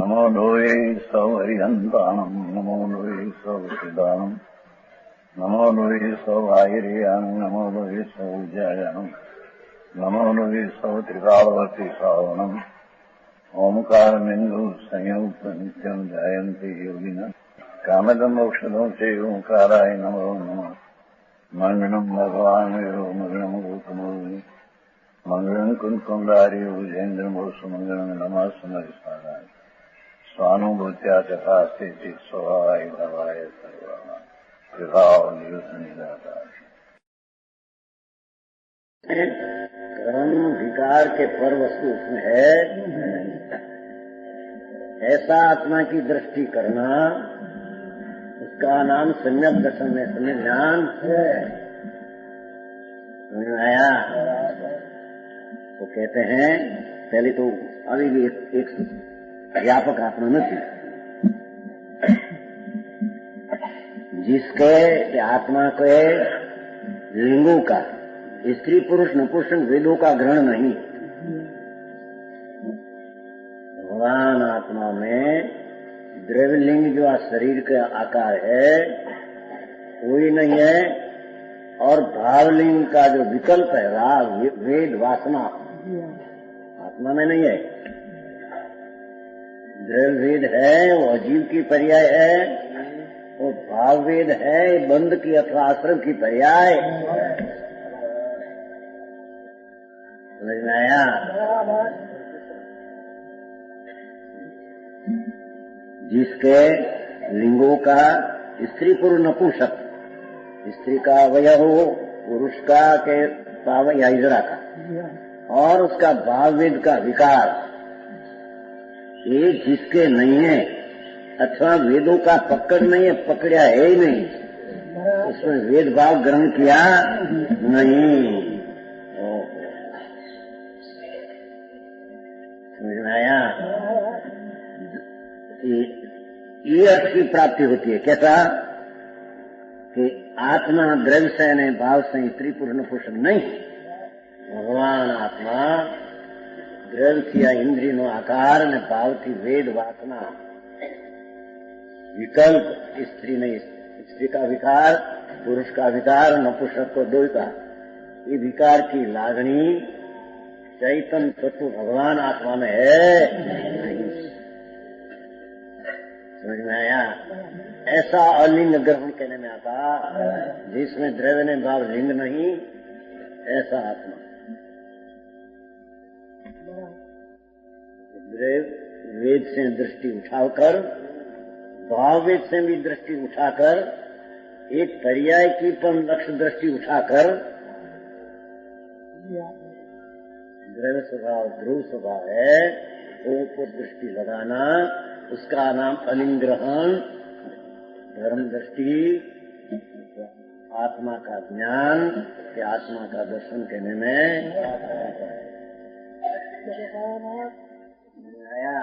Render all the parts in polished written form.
नमो लोये सौहरिहन्ताणम् नमो लोये सौसिदानम् नमो लोये सौभागिर्यानम् नमो लोये सौज्यायानम् नमो लोये सौत्रिकालवती सावनम् ओंकारमिन्दु संयुक्त नित्यम् जायन्ति योगिनः कामदम् औषधम् च ओंकाराय नमो नमः मङ्गलम् भगवान् वीरो मङ्गलम् गौतमोऽग्नि मङ्गलम् कुन्कुण्डारि भुजेन्द्रमोसु मङ्गलम् नमः सुमरिसाराय स्वानुभूत्या चकास्ते स्वभावाय भवाय सर्वाः कर्म विकार के पर वस्तु उसमें है, ऐसा आत्मा की दृष्टि करना, उसका नाम सम्यक दर्शन में सम्यक ज्ञान है। समझ में आया? तो कहते हैं पहले तो अभी भी एक व्यापक आत्मा में थी, जिसके आत्मा के लिंगों का स्त्री पुरुष नपुंसक वेदों का ग्रहण नहीं। भगवान आत्मा में द्रव्यलिंग जो शरीर का आकार है कोई नहीं है, और भावलिंग का जो विकल्प है राग वेद वासना आत्मा में नहीं है। द्रव्यवेद है वो अजीव की पर्याय है, वो भाववेद है बंध की अथवा आश्रम की पर्याय। समझ में आया? जिसके लिंगों का स्त्री पुरुष नपुंसक, स्त्री का अवयव हो, पुरुष का के पाव या इजरा का, और उसका भाववेद का विकार ये जिसके नहीं है, अथवा वेदों का पकड़ नहीं है, पकड़ा है ही नहीं, उसमें वेद भाव ग्रहण किया नहीं। समझ में आया? ये अर्थ की प्राप्ति होती है। कैसा कि आत्मा द्रव्य से नहीं, भाव से स्त्री पुरुष नपुंसक नहीं, भगवान आत्मा द्रव्य या इंद्रियों आकार ने भाव की वेद वासना विकल्प, स्त्री नहीं, स्त्री का विकार, पुरुष का विकार, नपुंसक को दो का, ये विकार की लागणी चैतन्य तत्व भगवान आत्मा में है नहीं। समझ में आया? ऐसा अलिंग ग्रहण कहने में आता जिसमें द्रव्य ने भाव लिंग नहीं, ऐसा आत्मा। वेद से दृष्टि उठाकर, भाववेद से भी दृष्टि उठाकर, एक पर्याय की पर लक्ष्य दृष्टि उठाकर, द्रव्य स्वभाव ध्रुव स्वभाव है वो पर दृष्टि लगाना, उसका नाम अलिंग्रहण, धर्म दृष्टि, आत्मा का ज्ञान या आत्मा का दर्शन कहने में आया।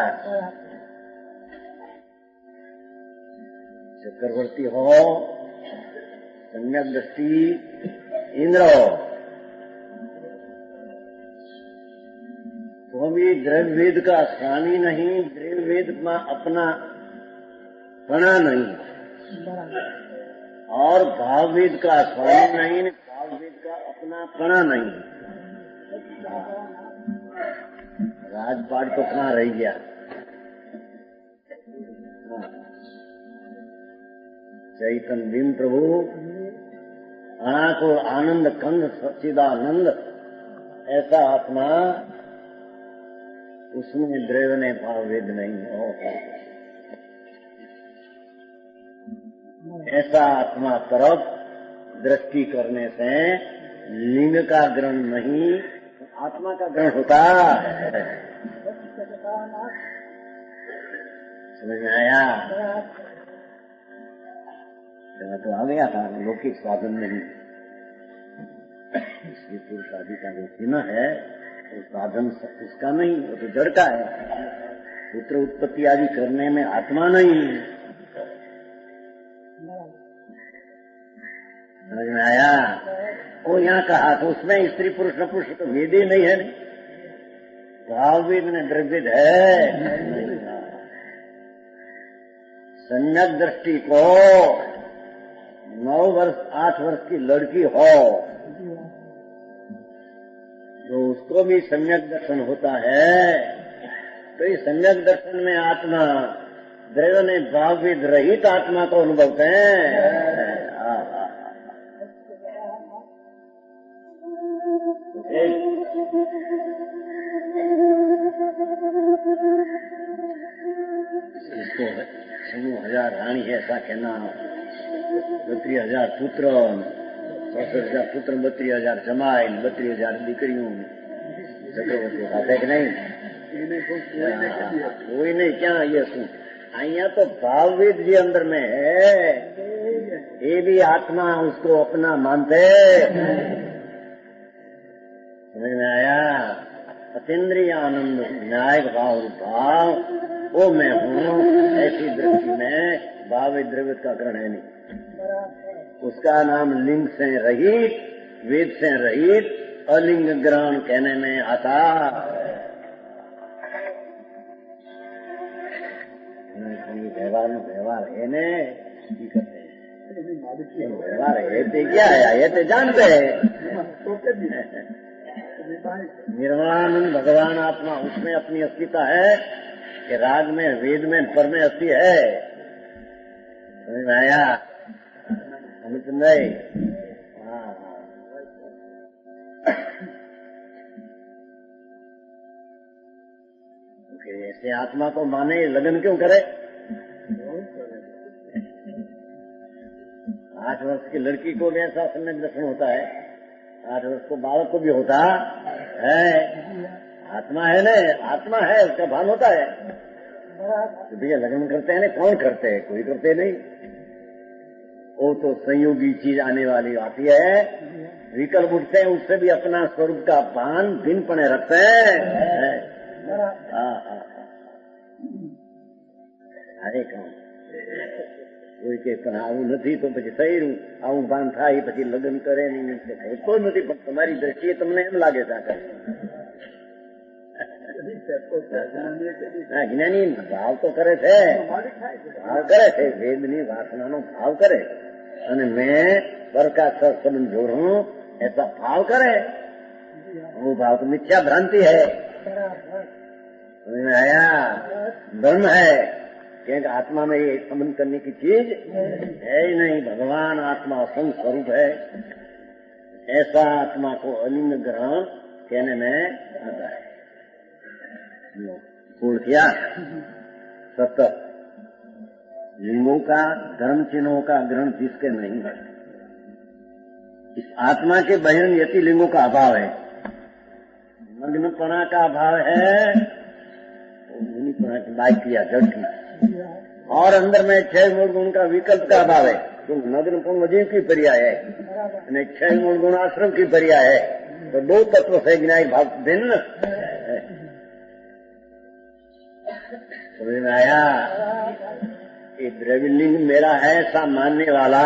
चक्रवर्ती हो, सम्यक दृष्टि इंद्र हो, तो भी द्रव्यवेद का स्वामी नहीं, द्रव्यवेद में अपना पना नहीं, और भाववेद का स्वामी नहीं, भाववेद का अपना पना नहीं। राजपाट तो कहाँ रह गया? चैतन्य बिन प्रभु आंख और आनंद कंद सच्चिदानंद, ऐसा आत्मा, उसमें द्रव्य ने भाववेद नहीं हो। ऐसा आत्मा तरफ दृष्टि करने से लिंग का ग्रहण नहीं, आत्मा का ग्रहण होता है। समझ में आया? तो आ गया था लौकिक साधन नहीं, इसलिए पुरुष आदि का जो चिन्ह है वो साधन उसका नहीं, वो तो जड़ का है। पुत्र उत्पत्ति आदि करने में आत्मा नहीं। समझ में आया? वो यहाँ कहा तो उसमें स्त्री पुरुष नपुंसक तो वेद ही नहीं है, भाववेद में द्रव्यवेद है। सम्यक दृष्टि को 9 वर्ष 8 वर्ष की लड़की हो तो उसको भी सम्यक दर्शन होता है। तो इस सम्यक दर्शन में आत्मा द्रव्य ने भावविद रहित आत्मा को अनुभवते हैं। इसको समूह 1000 रानी है ऐसा कहना, 32,000 पुत्र, 64,000 पुत्र, 32,000 जमाई, 32,000 दीकरियों चक्रवर्ती खाते कि नहीं? कोई नहीं, क्या ये सुन अहिया तो भावविद जी अंदर में है, ये भी आत्मा उसको अपना मानते। समझ में आया? अतीन्द्रिय आनंद न्याय भाव भाव वो मैं हूँ, ऐसी दृष्टि में भावित द्रव्य का ग्रहण है नहीं। उसका नाम लिंग से रहित, वेद से रहित अलिंग ग्रहण कहने में आता। व्यवहार है ने व्यवहार है ते क्या है, ये तो जानते हैं। निर्वाणानंद भगवान आत्मा उसमें अपनी अस्तित्व है कि राग में, वेद में, पर में अस्थि है। समझ में आया? अमित नहीं? ऐसे आत्मा को माने लगन क्यों करे? 8 वर्ष की लड़की को भी ऐसा सम्यक दर्शन होता है, 8 वर्ष को बालक को भी होता है। आत्मा है ना, आत्मा है, उसका भान होता है। तो भैया लगन करते हैं ना, कौन करते हैं? कोई करते नहीं। वो तो संयोगी चीज आने वाली आती है, विकल्प उठते हैं, उससे भी अपना स्वरूप का भान भिन्न पने रखते हैं। अरे कौन કોઈ કે પણ આવું નથી તો પછી થઈ રહ્યું, આવું ભાન થાય પછી લગ્ન કરે નહીં, તો નથી, પણ તમારી દ્રષ્ટિએ તમને એમ લાગે છે જ્ઞાની ભાવ તો કરે છે, ભાવ કરે છે, વેદની વાસનાનો ભાવ કરે અને મેં પર का संबंध जोड़ू ऐसा भाव करे। वो भाव तो मिथ्या भ्रांति है। समझ में आया? धर्म है क्योंकि आत्मा में ये संबंध करने की चीज है ही नहीं। भगवान आत्मा असंग स्वरूप है, ऐसा आत्मा को अलिंग ग्रहण कहने में आता है। पूर्ण किया 70 लिंगों का, धर्म चिन्हों का ग्रहण जिसके नहीं है, इस आत्मा के बहिर्ंग यति लिंगों का अभाव है। मग्नपना का अभाव है, मुनिपना की बात किया जड़ की, और अंदर में 6 मूल गुण का विकल्प का अभाव है। तो नग्नपन अजीव की पर्याय है, 6 मूल गुण आश्रम की पर्याय है। तो 2 तत्व से ज्ञान भाव भिन्न। समझ में आया? ये द्रव्यलिंग मेरा है ऐसा मानने वाला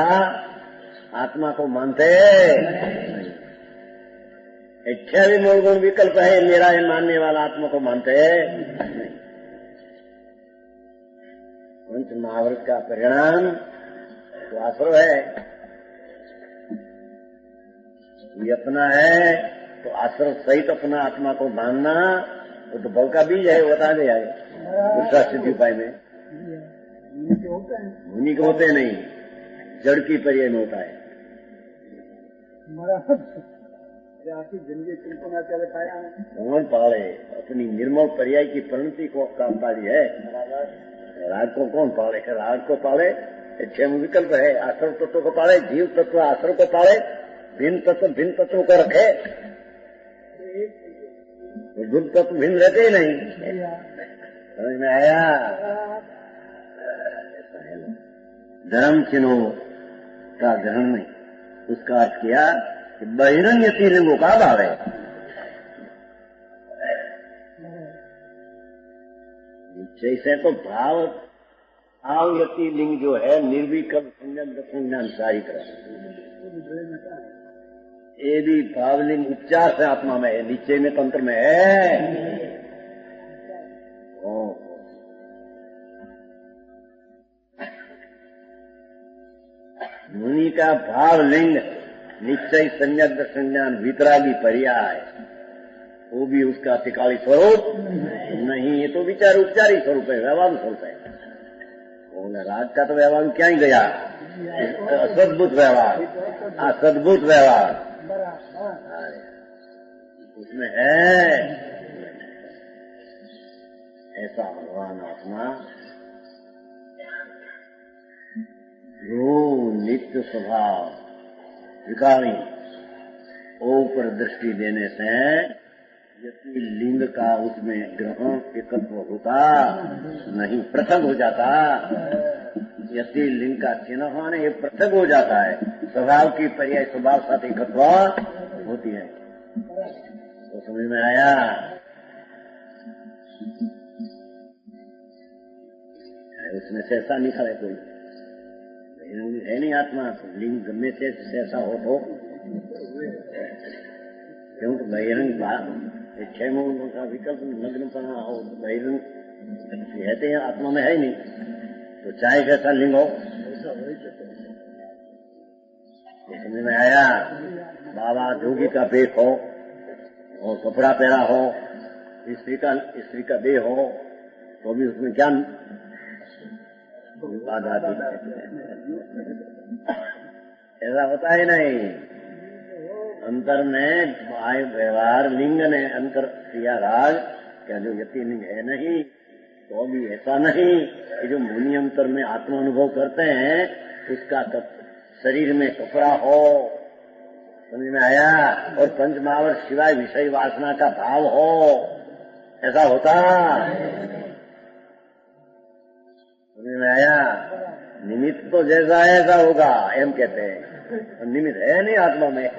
आत्मा को मानते। 6 मूल गुण विकल्प है मेरा है मानने वाला आत्मा को मानते नहीं। पंच महाव्रत का परिणाम तो आश्रय है, ये अपना है तो आश्रय सहित अपना आत्मा को मानना, वो तो भव का बीज है, बता दे आए दूसरा सिद्धि उपाय में। मुनि के होते नहीं, जड़ की पर्याय में होता है। जिंदगी चिंतना चले पाया कौन पाले? अपनी निर्मल पर्याय की परिणति को काम पाली है। राग को कौन पाले? राग को पाले 6 विकल्प है, आश्रम तत्व को पाले, जीव तत्व आश्रम को पाले, भिन्न तत्व को रखे। दुध तत्व भिन्न रहते ही नहीं। समझ में आया? धर्म चिन्हों का ग्रहण नहीं, उसका अर्थ किया कि बहिरंग यति लिंगों का अभाव है। जैसे तो भाव यति लिंग जो है निर्विकल्प संयम दर्शन ज्ञान सारी तरह, ये भी भावलिंग उपचार से आत्मा में है, नीचे में तंत्र में है। गुणी का भाव लिंग निश्चय संयग्ध संज्ञान वितरागी पर्याय, वो भी उसका तिकाली स्वरूप नहीं, ये तो विचार उपचारी स्वरूप है, व्यवहार स्वरूप है। राग का तो व्यवहार क्या ही गया, असद्भुत व्यवहार, असद्भुत व्यवहार उसमें है। ऐसा भगवान आत्मा जो नित्य स्वभाव विकारी ऊपर दृष्टि देने से यदि लिंग का उसमें ग्रहण एकत्व होता नहीं, पृथक हो जाता। यदि लिंग का चिन्ह होने ये पृथक हो जाता है, स्वभाव की पर्याय स्वभाव साथ एकत्व होती है। तो समझ में आया? उसमें से ऐसा निकला है कोई है नहीं आत्मा, लिंग में से ऐसा हो तो क्योंकि बहिरंग छह मूल का विकल्प नग्न पना हो, बहिरंग कहते हैं आत्मा में है नहीं, तो चाहे कैसा लिंग हो। समझ में आया? बाबा जोगी का पेट हो और कपड़ा पहरा हो, स्त्री का देह हो, तो भी उसमें क्या बाधा ऐसा होता ही नहीं। अंतर में बाह्य व्यवहार लिंग ने अंतर किया राग, क्या जो यति लिंग है नहीं, तो भी ऐसा नहीं कि जो मुनि अंतर में आत्मा अनुभव करते हैं उसका शरीर में कपड़ा हो, समझ में आया? और पंचमावर सिवाय विषय वासना का भाव हो, ऐसा होता? समझ में आया? निमित्त तो जैसा है ऐसा होगा, एम कहते हैं, निमित्त है नहीं आत्मा में। ये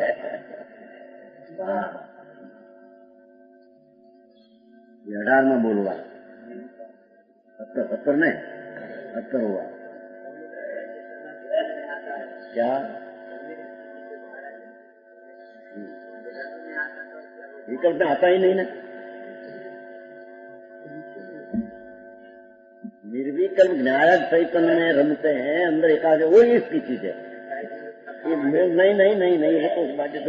18वां बोलूंगा, 70 नहीं 70 हुआ क्या? विकल्प में आता ही नहीं ना, निर्विकल्प न्यायक चैतन्य में रमते हैं, अंदर एकाग्र, वो इसकी चीज है। नहीं नहीं नहीं नहीं, वो तो बात क्या है,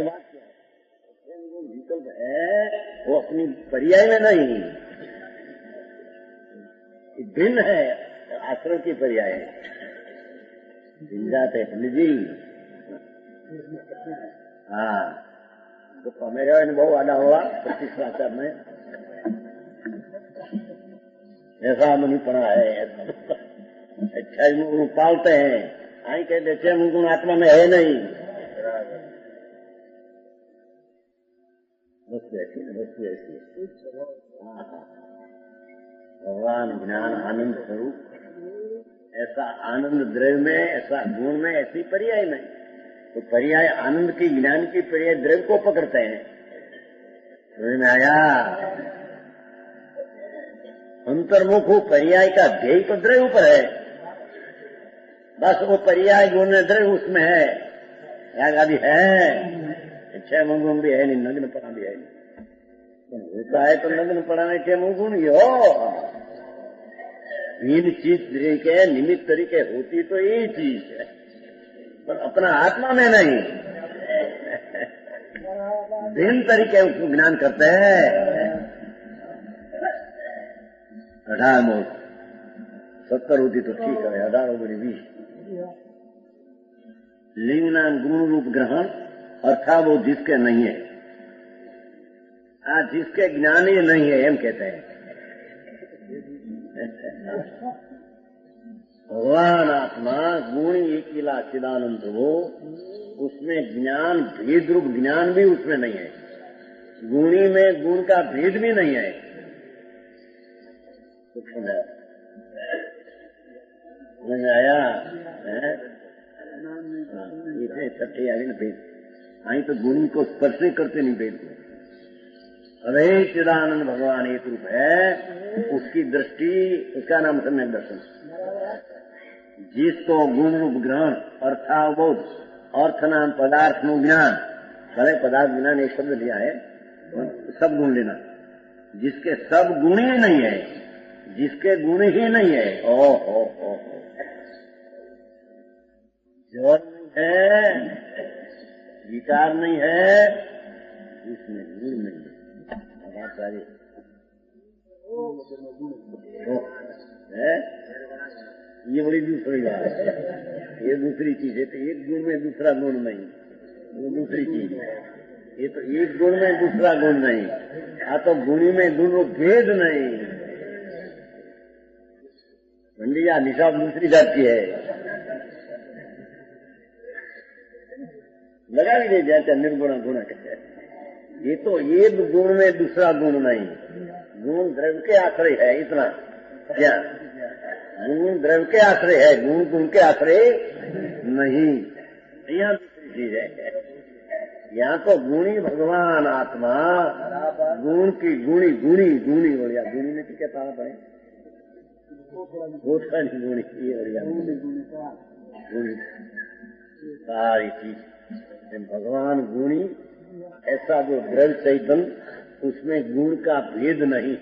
वो विकल्प है, वो अपनी पर्याय में नहीं, भिन्न है, आश्रम की पर्याय है। जाते जी हाँ, तो मेरा अनुभव आना हुआ 25 आचार में ऐसा मुनि पड़ा है। अच्छा गुण पालते हैं, आई कहते 6 गुण आत्मा में है नहीं, वस्तु ऐसी भगवान ज्ञान आनंद स्वरूप, ऐसा आनंद द्रव्य में, ऐसा गुण में, ऐसी पर्याय में। तो पर्याय आनंद की, ज्ञान की पर्याय द्रव्य को पकड़ते हैं। समझ में आया? अंतर्मुख हो पर्याय का ध्येय तो द्रव्य पर है, बस वो पर्याय गुण द्रव्य उसमें है, याग आदि है, 6 गुण भी है नहीं, नग्न पड़ा भी है नहीं, होता है तो नग्न पड़ा में 6 गुण ही हो। भिन्न चीज तरीके निमित्त तरीके होती तो यही चीज है, पर अपना आत्मा में नहीं, भिन्न तरीके उसको ज्ञान करते हैं। 18 मोल 70 होती तो ठीक है, 18 बड़ी 20। लिंग नाम गुण रूप ग्रहण अर्थात वो जिसके नहीं है, जिसके ज्ञान ही नहीं है, एम कहते हैं। भगवान आत्मा गुणी एकिला चिदानंद हो, उसमें ज्ञान भेद रूप ज्ञान भी उसमें नहीं है, गुणी में गुण का भेद भी नहीं है। समझ आया? इतने छठे आगे न भेद, आई तो गुणी को स्पर्श करते नहीं भेद को। अरे चिदानंद भगवान एक रूप है, उसकी दृष्टि, उसका नाम सम्यक दर्शन। जिसको गुण रूप ग्रहण अर्थावबोध, अर्थ नाम पदार्थ नु ज्ञान, भले पदार्थ ज्ञान एक शब्द लिया है, सब गुण लेना, जिसके सब गुण ही नहीं है, जिसके गुण ही नहीं है, ओ जल है, विकार नहीं है, इसमें गुण नहीं है। सारे है, ये बड़ी दूसरी बात है, ये दूसरी चीज है। तो एक गुण में दूसरा गुण नहीं, वो दूसरी चीज है। ये तो एक गुण में दूसरा गुण नहीं, तो गुणी में दोनों भेद नहीं। मंडिया निशाब दूसरी जात की है, लगा भी नहीं जाता निर्गुण गुण कहते हैं। ये तो एक गुण में दूसरा गुण नहीं, गुण द्रव्य के आश्रय है, इतना क्या? गुण द्रव्य के आश्रय है, गुण गुण के आश्रय नहीं। यहाँ दूसरी चीज है, यहाँ तो गुणी भगवान आत्मा, गुण की गुणी गुणी गुणी बढ़िया, गुणी में क्या तारा पड़े गुणी, ये बढ़िया गुणी सारी चीज भगवान गुणी। ऐसा जो द्रव्य चैतन्य, उसमें गुण का भेद नहीं,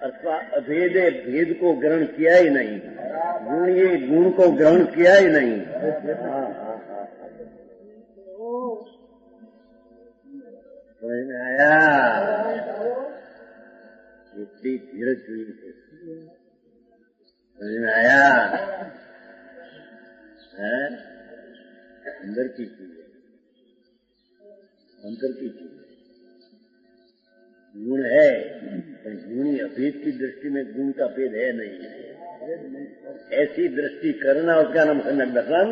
अथवा अभेदे भेद को ग्रहण किया ही नहीं, गुण ये गुण को ग्रहण किया ही नहीं। समझ में आया? इतनी धीरज हुई है, समझ में आया? है अंदर की चीज है, अंतर की चीज है। गुण है, पर गुणी अभेद की दृष्टि में गुण का भेद है नहीं। ऐसी दृष्टि करना, उसका नाम सम्यक दर्शन।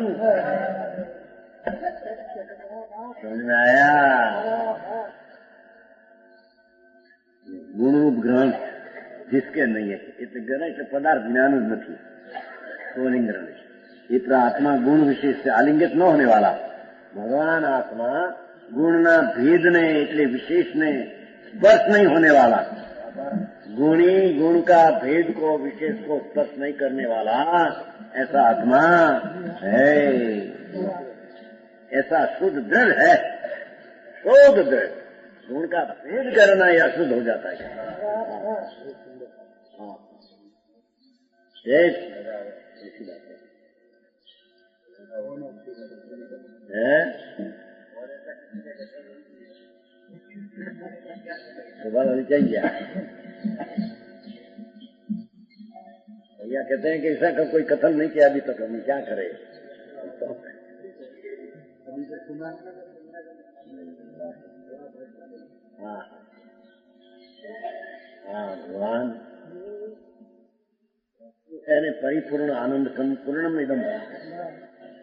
समझ में आया? गुण रूप ग्रहण जिसके नहीं है, એટલે ગ્રહણ એટલે પદાર્થ જ્ઞાન જ નથી, तो नहीं ग्रहण। इतना आत्मा गुण विशेष से आलिंगित न होने वाला भगवान आत्मा गुण ना भेद ने એટલે विशेष ने स्पर्श नहीं होने वाला, गुणी गुण का भेद को विशेष को स्पर्श नहीं करने वाला ऐसा आत्मा है। ऐसा शुद्ध दृढ़ है, शुद्ध दृढ़। गुण का भेद करना या शुद्ध हो जाता है। ऐसी बात है। सवाल होनी चाहिए। भैया कहते हैं कि ऐसा का कोई कथन नहीं किया अभी तक, हम क्या करें? हाँ हाँ, भगवान यानी परिपूर्ण आनंद संपूर्णम इदम,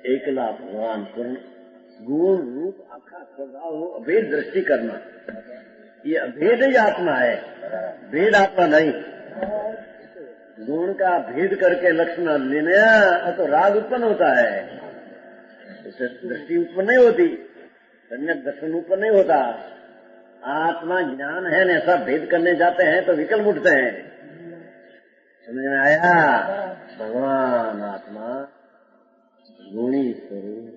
एकला भगवान पूर्ण गुण रूप आखा स्वभाव हो, अभेद दृष्टि करना, ये अभेद ही आत्मा है, भेद आत्मा नहीं। गुण का भेद करके लक्षण लेने तो राग उत्पन्न होता है, इससे दृष्टि उत्पन्न नहीं होती, सम्यक दर्शन उत्पन्न नहीं होता। आत्मा ज्ञान है न, ऐसा भेद करने जाते हैं तो विकल्प उठते हैं। समझ में आया? भगवान आत्मा गुणी स्वरूप,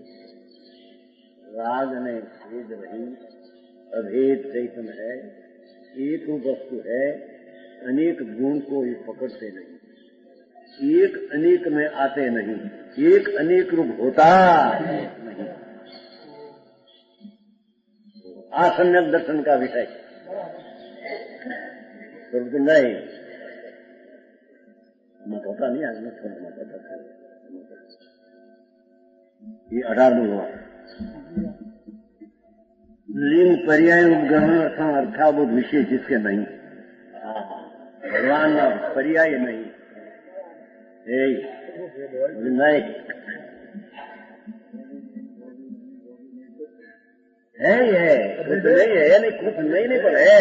राग ने भेद रही, अभेद चैतन्य है, एक वस्तु है, अनेक गुण को ये पकड़ते नहीं, एक अनेक में आते नहीं, एक अनेक रूप होता नहीं। असम्यक दर्शन का विषय तो नहीं मत होता नहीं, आज मत होना मत होता। ये 18 हुआ लिंग पर्याय उपग्रहण अर्थाबोध विशेष जिसके नहीं, भगवान पर्याय नहीं नहीं है, कुछ नहीं है, नहीं कुछ नहीं पर है।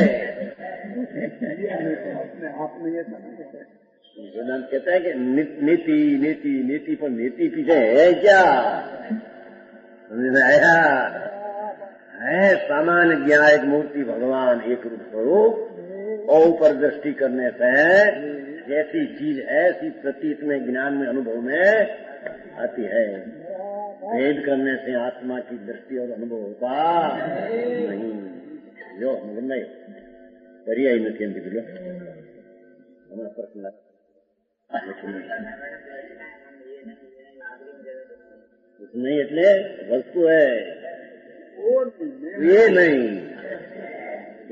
वेदांत कहता है कि नीति नीति नीति पर नीति पीछे है क्या? समझ में आया? है सामान्य ज्ञान एक मूर्ति भगवान एक रूप स्वरूप, और ऊपर दृष्टि करने से जैसी चीज है ऐसी प्रतीत में ज्ञान में अनुभव में आती है। भेद करने से आत्मा की दृष्टि और अनुभव होता नहीं। जो मगर नहीं पर्याय नहीं बोलो हमारा प्रश्न नहीं એટલે વસ્તુ है ये नहीं,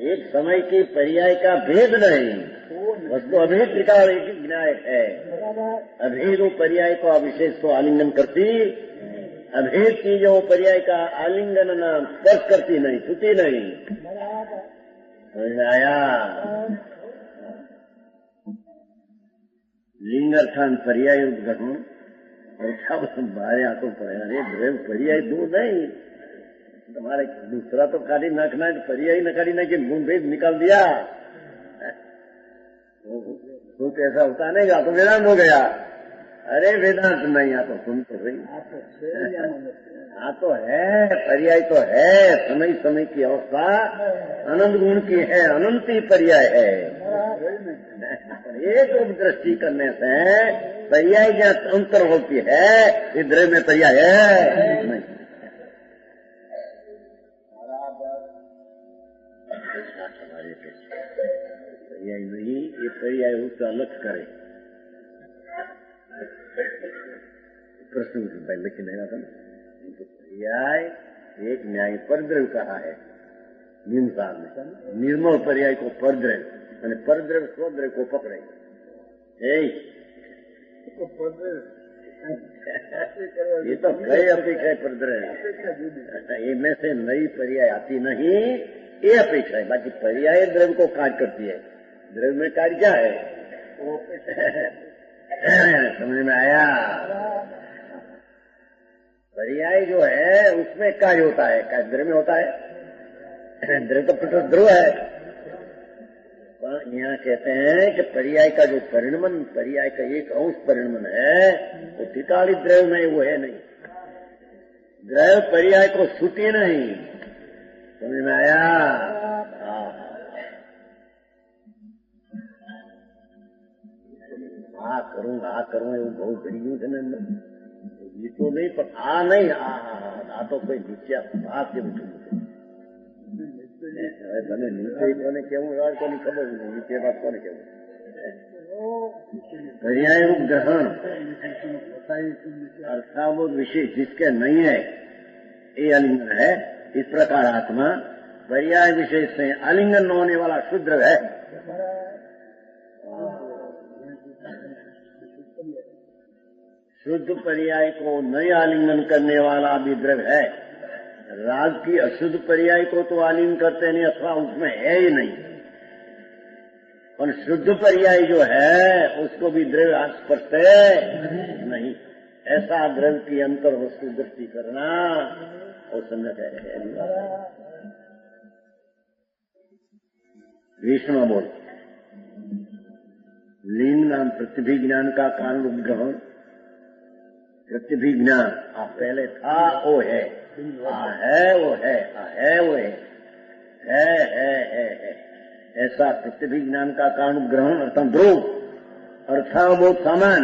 एक समय की पर्याय का भेद नहीं, वस्तु अभेद त्रिकाल एक ज्ञायक है। अभेदों पर्याय को अविशेष को आलिंगन करती, अभेद चीजों पर्याय का आलिंगन न स्पर्श करती नहीं, छूती नहीं। समझ आया? लिंग अर्थान पर्याय ग्रहण बारे आंखों पर अरे द्रव्य पर्याय दो नहीं, तुम्हारे दूसरा तो काटी नाखना है, पर्याय न काटी ना कि गुण भेद निकाल दिया तो कैसा होता नहीं गा तो वेदांत हो गया। अरे वेदांत नहीं, आ तो सुन तो सही, हाँ तो है, पर्याय तो है, समय समय की अवस्था अनंत गुण की है, अनंती पर्याय है। एक दृष्टि करने से पर्याय जहाँ अंतर होती है, इधर में पर्याय है नहीं। पर्याय नहीं, ये पर्याय उसका अलग करे। प्रश्न लिखी नहीं आता ना, पर्याय एक न्याय परद्रव्य कहा है निम्सार में, निर्मल पर्याय को परद्रव्य, मैंने परद्रव्य स्वद्रव्य को पकड़े। ये तो कई अपेक्षा है परद्रव्य, इनमें से नई पर्याय आती नहीं, ये अपेक्षा है। बाकी पर्याय द्रव्य को कार्य करती है, द्रव्य में कार्य क्या है समझ में आया? पर्याय जो है उसमें कार्य होता है, कार्य द्रव्य में होता है, द्रव्य तो प्रकृत ध्रुव है। यहाँ कहते हैं कि पर्याय का जो परिणमन, पर्याय का एक अंश परिणमन है वो त्रिकालिक द्रव्य में वो है नहीं, द्रव्य पर्याय को छूटी नहीं। समझ में आया? आ करूँ એવું બહુ ગયું છે ને, જીતો નહીં પણ આ નહીં, આ તો કોઈ નીચે વાત કેવું થયું છે। હવે તમે નીચે કોને કેવું રાજ કોની ખબર નહીં, નીચે વાત કોને કેવું। पर्याय ग्रहण अर्थावोध विशेष जिसके नहीं है ये आलिंगन है। इस प्रकार आत्मा पर्याय विशेष से आलिंगन न होने वाला शुद्ध है। शुद्ध पर्याय को नए आलिंगन करने वाला भी द्रव्य है। राग की अशुद्ध पर्याय को तो आलिंगन करते नहीं, अथवा उसमें है ही नहीं, और शुद्ध पर्याय जो है उसको भी द्रव्य स्पर्श नहीं। ऐसा द्रव्य की अंतर वस्तु दृष्टि करना और संगत है। विष्णु बोल लिंग नाम प्रतिभिज्ञान का कारण उपग्रहण। प्रतिभिज्ञान पहले था वो है, है वो है, है वो है। ऐसा प्रतिभिज्ञान का कारण ग्रहण अर्थात ध्रुव अर्थावबोध सामान।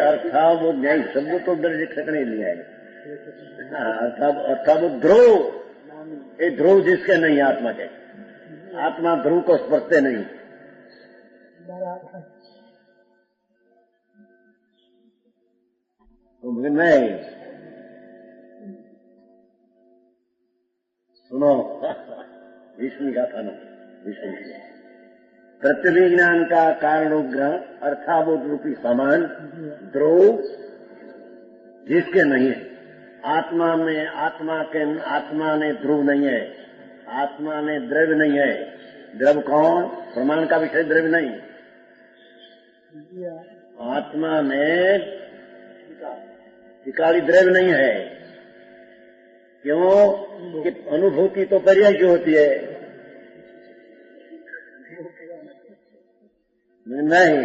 अर्थावबोध न्याय शब्द तो दर्ज सकने लिया है। अर्थावबोध ध्रुव, ये ध्रुव जिसके नहीं आत्मा के, आत्मा ध्रुव को स्पर्शते नहीं। नहीं सुनो विष्णु का था ना, विष्णु प्रतिभिज्ञान का कारण ग्रहण अर्थावोध रूपी समान ध्रुव जिसके नहीं है। आत्मा में आत्मा ने ध्रुव नहीं है, आत्मा में द्रव्य नहीं है। द्रव्य कौन? प्रमाण का विषय द्रव्य नहीं। आत्मा में त्रिकाली द्रव्य नहीं है। क्यों कि अनुभूति तो पर्याय की होती है। नहीं,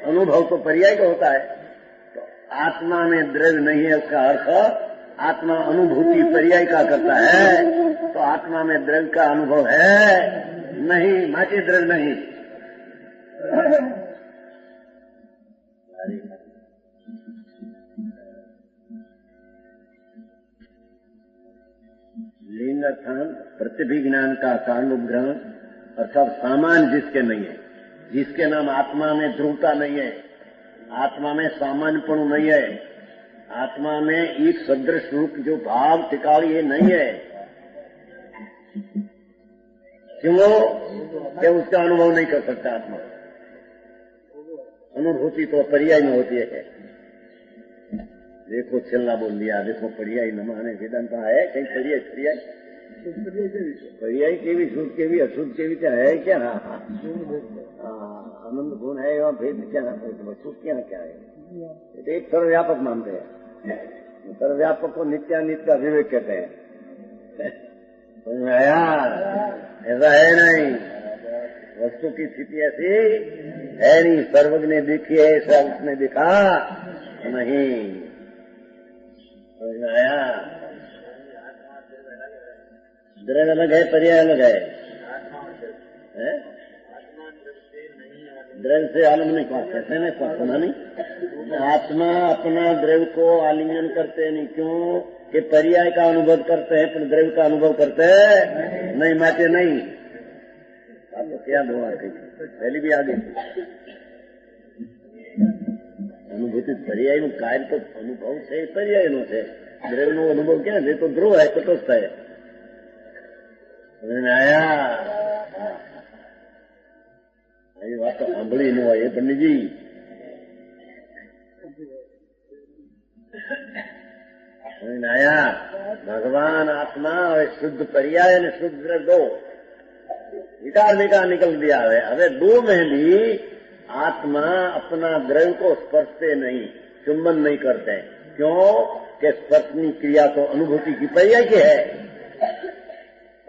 अनुभव तो पर्याय का होता है। तो आत्मा में द्रव्य नहीं है, उसका अर्थ आत्मा अनुभूति पर्याय का करता है। तो आत्मा में द्रव्य का अनुभव है नहीं, माचे द्रव्य नहीं। लिंग अर्थात प्रतिभिज्ञान का कारण उपग्रहण अर्थात सामान जिसके नहीं है, जिसके नाम आत्मा में ध्रुवता नहीं है, आत्मा में सामान्यपणु नहीं है, आत्मा में एक सदृश रूप जो भाव टिकाड़ी ये नहीं है। क्यों कि उसका अनुभव नहीं कर सकता आत्मा। अनुभूति तो पर्याय में होती है। देखो छेल्ला बोल दिया, देखो पर्याय न माने वेदांता है कहीं पर्याय पर्याय पर्याय के भी शुद्ध के भी अशुद्ध के भी क्या है क्या? आनंद गुण है और भेद क्या शुद्ध क्या है? एक सर्वव्यापक मानते हैं, सर्वव्यापक को नित्यानित्य अभिवेक कहते हैं। यार ऐसा है नहीं, वस्तु की स्थिति ऐसी है नहीं। सर्वज्ञ ने देखी है, ऐसा उसने देखा नहीं। आया द्रव्य अलग है, पर्याय अलग है। द्रव्य से आलिंगन नहीं कहते नहीं, सुना नहीं। आत्मा अपना द्रव्य को आलिंगन करते नहीं, क्यों कि पर्याय का अनुभव करते हैं, पर द्रव्य का अनुभव करते हैं नहीं, माते नहीं। आपको क्या बोला पहले भी आगे अनुभूति पर्याय નું કાર્ય તો અનુભવ છે, પર્યાયનો છે। દ્રવ્યનો અનુભવ ક્યાં છે? તો ધ્રુવ है, તટસ્થ है। આયા એ વાત તો સાંભળી ન હોય પંડિતજી। आया भगवान आत्मा और शुद्ध पर्याय ने शुद्ध द्रव्य दो विकार विकार निकल दिया है। अरे दो में भी आत्मा अपना द्रव्य को स्पर्शते नहीं, चुंबन नहीं करते। क्यों कि स्पर्शनी क्रिया तो अनुभूति की पर्याय की है,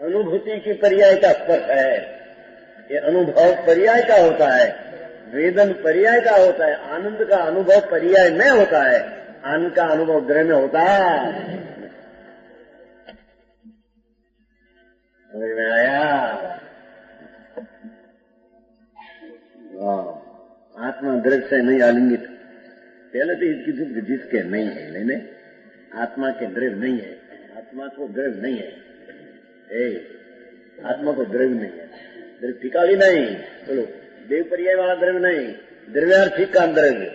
अनुभूति की पर्याय का स्पर्श है। ये अनुभव पर्याय का होता है, वेदन पर्याय का होता है, आनंद का अनुभव पर्याय में होता है, आनंद का अनुभव द्रव्य में होता है। समझ में आया? आत्मा द्रव्य से नहीं आलिंगित। पहले तो इसकी दुख जिसके नहीं है, लेने आत्मा के द्रव्य नहीं है, आत्मा को द्रव्य नहीं है। आत्मा को द्रव्य नहीं है, द्रव्य टिकाली नहीं। चलो देव पर्याय वाला द्रव्य नहीं, द्रव्यार्थिक का द्रव्य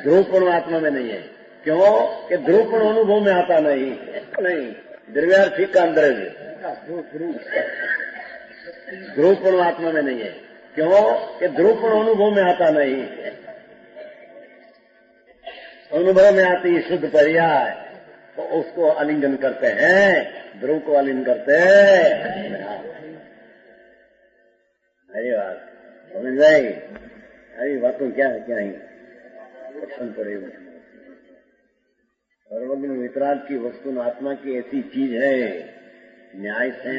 ध्रुवपण आत्मा में नहीं है। क्यों कि ध्रुवपण अनुभव में आता नहीं, नहीं द्रव्यार्थिक का द्रव्य ध्रुवपण आत्मा में नहीं है। क्यों कि ध्रुवपण अनुभव में आता नहीं, अनुभव में आती शुद्ध पर्याय तो उसको आलिंगन करते हैं, ध्रुव को आलिंगन करते हैं। अरे बात समझ गई? अरे बातों क्या है क्या ही लक्षण पड़े। सर्वज्ञ वितराग की वस्तु आत्मा की ऐसी चीज है, न्याय से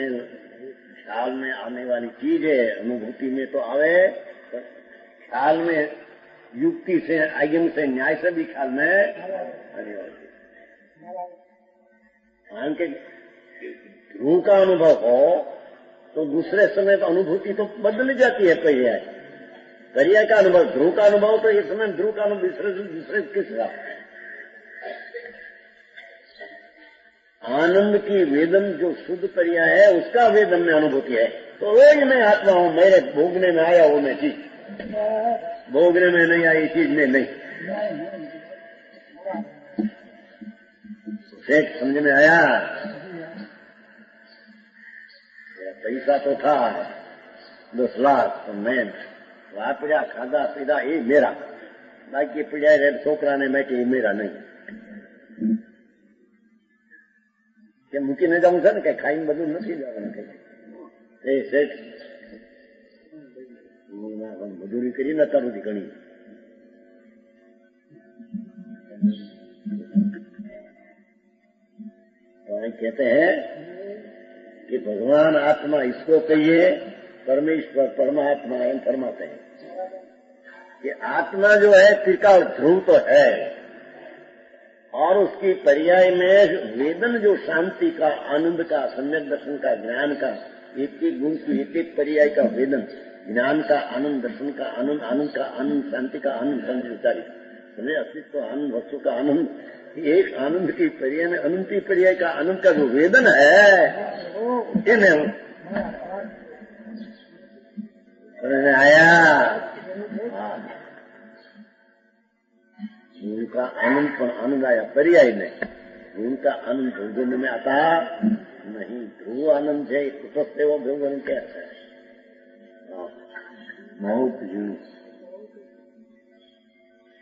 ख्याल में आने वाली चीज है। अनुभूति में तो आवे, ख्याल में युक्ति से आयम से न्याय से भी ख्याल में आने वाली। के ध्रुव का अनुभव हो तो दूसरे समय तो अनुभूति तो बदल जाती है। पर्याय पर्याय का अनुभव, ध्रुव का अनुभव तो इस समय ध्रुव का अनुभव दूसरे किस आनंद की वेदन जो शुद्ध पर्याय है उसका वेदन में अनुभूति है। तो वही मैं आत्मा हूं, मेरे भोगने में आया वो मैं चीज, भोगने में नहीं आई चीज में नहीं। सेठ समझ में आया? पैसा तो था 10 लाख, तो मैं वापरा खाधा पीधा ये मेरा, बाकी पीड़ा छोकरा ने मैं कि मेरा नहीं। કે મૂકીને જવું છે ને, કઈ ખાઈને બધું નથી જવાનું। કઈ શેઠ મજૂરી કરી નતા બધી ઘણી। कहते हैं कि भगवान आत्मा इसको कहिए, परमेश्वर परमात्मा एम फरमाते हैं कि आत्मा जो है त्रिकाल ध्रुव तो है, और उसकी पर्याय में वेदन जो शांति का, आनंद का, सम्यक दर्शन का, ज्ञान का, एक एक गुण की एक एक पर्याय का वेदन, ज्ञान का आनंद, दर्शन का आनंद, आनंद का आनंद, शांति का आनंद, शांति विचारी समझे, अस्तित्व आनंद, वस्तु का आनंद, एक आनंद की पर्याय में अनंती पर्याय का आनंद का जो वेदन है ये समझ में आया? उनका आनंद पण आनंद आया, पर्याय नहीं। उनका आनंद भोजन में आता नहीं। ध्रुव आनंद है तो वो भोजन कैसा है? बहुत जीव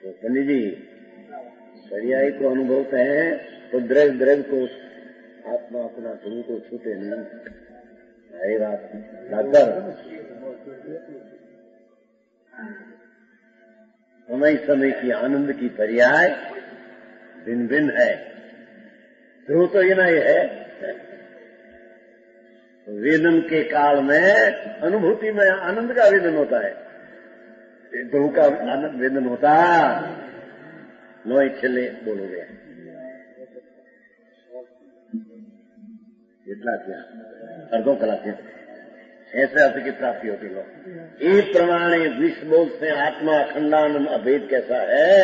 तो पंडित जी पर्याय को अनुभवते हैं तो द्रव्य द्रव्य को आत्मा अपना ध्रुव को छूटे नहीं। यही बात डॉक्टर समय समय की आनंद की पर्याय भिन्न भिन्न है। ध्रुव तो ये नहीं है। वेदन के काल में अनुभूति में आनंद का वेदन होता है, ध्रुव का आनंद वेदन होता नो छेले बोलोगे इतना क्या अर्धों कला से ऐसे अर्थ की प्राप्ति होती लो। इस प्रमाणे विश्व बोध से आत्मा अखंडानंद अभेद कैसा है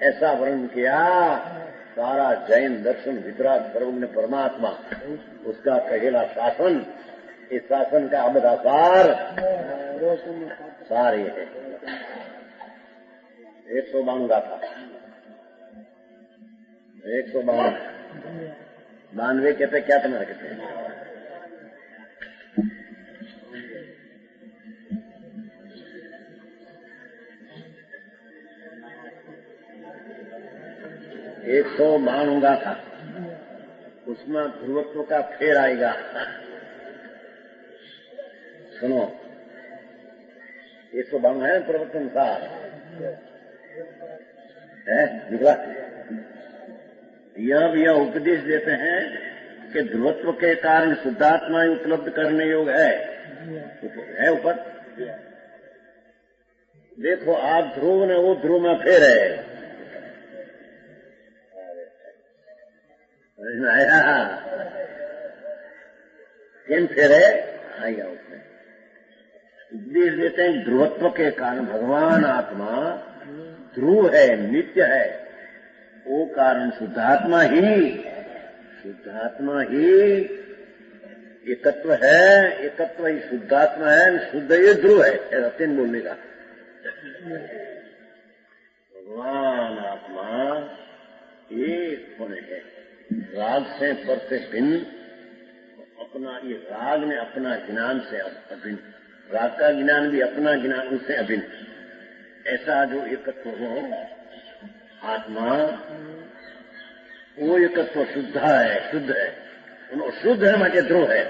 ऐसा वर्णन किया। सारा जैन दर्शन वितराग सर्वज्ञ परमात्मा उसका कहेला शासन, इस शासन का अबदासार सारे है। 192 गाथा 192 कहते क्या तुम्हारे कहते हैं? एक 192 गाथा उसमें ध्रुवत्व का फेर आएगा। सुनो 192 है प्रवचन सार है निकला। यह उपदेश देते हैं कि ध्रुवत्व के कारण शुद्धात्मा उपलब्ध करने योग्य है ऊपर। देखो आप ध्रुव ने वो ध्रुव में फेर है। आया केम फेरे आएगा उसमें। उपदेश देते हैं ध्रुवत्व के कारण भगवान आत्मा ध्रुव है, नित्य है। वो कारण शुद्धात्मा ही एकत्व है। एकत्व ही शुद्धात्मा है, शुद्ध ये ध्रुव है। ऐसा तीन बोलने का भगवान आत्मा एक पण है। राग से पर से भिन्न अपना, ये राग ने अपना ज्ञान से अभिन्न, राग का ज्ञान भी अपना ज्ञान उससे अभिन्न। ऐसा जो एकत्व हो आत्मा वो एकत्व शुद्ध है। शुद्ध है माटे ध्रुव है।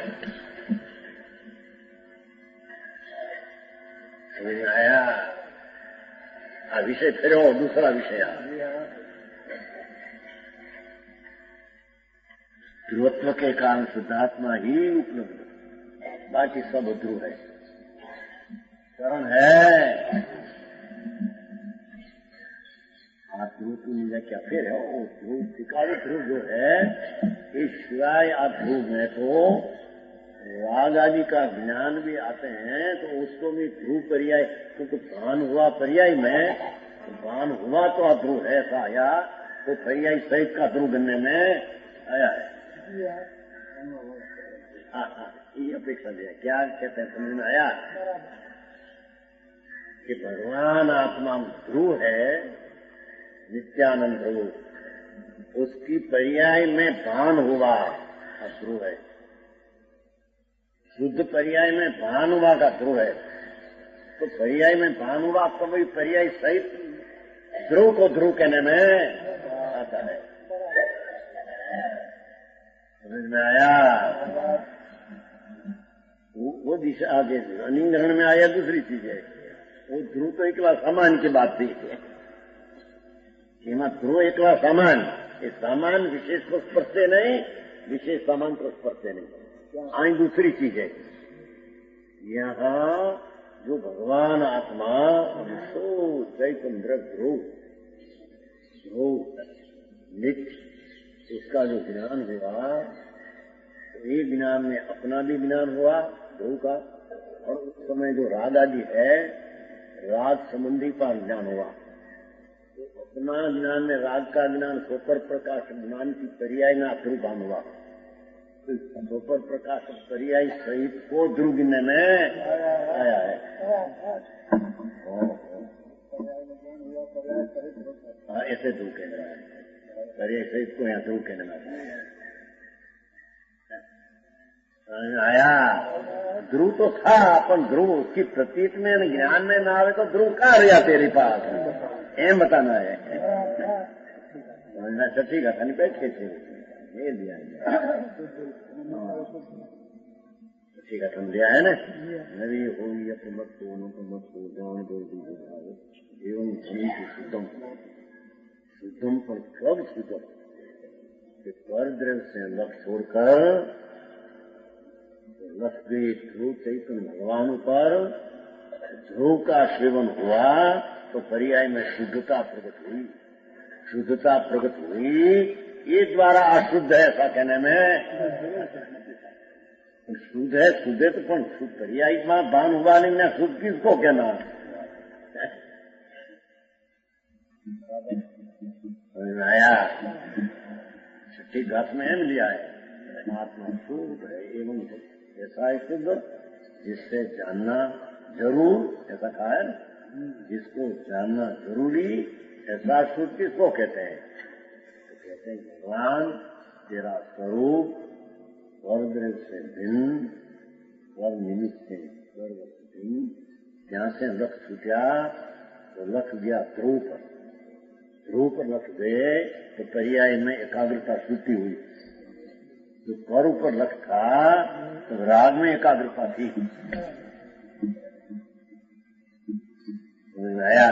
समझ में आया? विषय फिर दूसरा विषय ध्रुवत्व के कारण शुद्धात्मा ही उपलब्ध, बाकी सब ध्रुव है। कारण है आप ध्रुव की मिल क्या फिर है? वो ध्रुव शिकारी ध्रुव जो है इस शिवाय आप ध्रुव में तो राग आदि का ज्ञान भी आते हैं तो उसको भी ध्रुव पर्याय, क्योंकि भान हुआ पर्याय में, भान हुआ तो अध्रुव है ऐसा आया तो पर्याय सहित का ध्रुव बनने में आया है। ये अपेक्षा दिया क्या कहते हैं समझ में आया कि भगवान आत्मा ध्रुव है, नित्यानंद ध्रुव, उसकी पर्याय में भान हुआ ध्रुव है। शुद्ध पर्याय में भान हुआ का ध्रुव है। तो पर्याय में भान हुआ तो वही पर्याय सहित ध्रुव को ध्रुव कहने में आता है। समझ में आया? वो दिशा आगे अनिंग्रहण में आया दूसरी चीज है। वो ध्रुव तो एकला सामान की बात थी। ध्रुव एकला सामान, ये सामान विशेष को स्पर्शे नहीं, विशेष सामान को स्पर्शे नहीं। आई दूसरी चीज है। यहाँ जो भगवान आत्मा चैतन्य ध्रुव नित्य, इसका जो ज्ञान हुआ तो ये ज्ञान में अपना भी ज्ञान हुआ ध्रुव का, और उस समय जो राग आदि है राग संबंधी का ज्ञान हुआ। तो अपना ज्ञान में राग का ज्ञान सोपर प्रकाश ज्ञान की पर्याय में ध्रुव भान हुआ। तो सोपर प्रकाश पर्याय सहित को ध्रुव गिनने में आया है। ऐसे ध्रुव कहने वाला है, ऐसे इसको यहाँ ध्रुव कहने वाला है। आया ध्रुव तो था अपन ध्रुव उसकी प्रतीत में ज्ञान में ना आवे तो ध्रुव कहाँ रहा तेरे पास, एम बताना है। छठी कथा नहीं बैठे थे ये लिया छठी कथा लिया है ना, नवी होगी अपन मत जान बोल दीजिए एवं शुद्धम शुद्धम पर कब शुद्धम पर द्रव्य से लक्ष्य छोड़कर लक्ष्य ध्रुव चैतन्य भगवान पर ध्रुव का सेवन हुआ तो पर्याय में शुद्धता प्रकट हुई। शुद्धता प्रकट हुई ये द्वारा अशुद्ध है ऐसा कहने में शुद्ध है, शुद्ध है तो शुद्ध पर्याय में बान हुआ नहीं ना, शुद्ध किसको कहना आया। छठी घाट में एम लिया है आत्मा शुद्ध है एवं ऐसा है शुद्ध जिससे जानना जरूर, ऐसा कहा है जिसको जानना जरूरी ऐसा शुद्ध किसको कहते हैं, तो कहते हैं भगवान तेरा स्वरूप स्वर्ग से भिन्न स्वर्ग निमित्त से स्वर्ग भिन्न, जहाँ से लक्ष्य छूटा तो लक्ष्य गया ध्रुव पर, ध्रुव पर लक्ष्य गए तो पर्याय में एकाग्रता छूटी हुई, जो स्वर पर लक्ष्य था तो राग में एकाग्रता थी। आया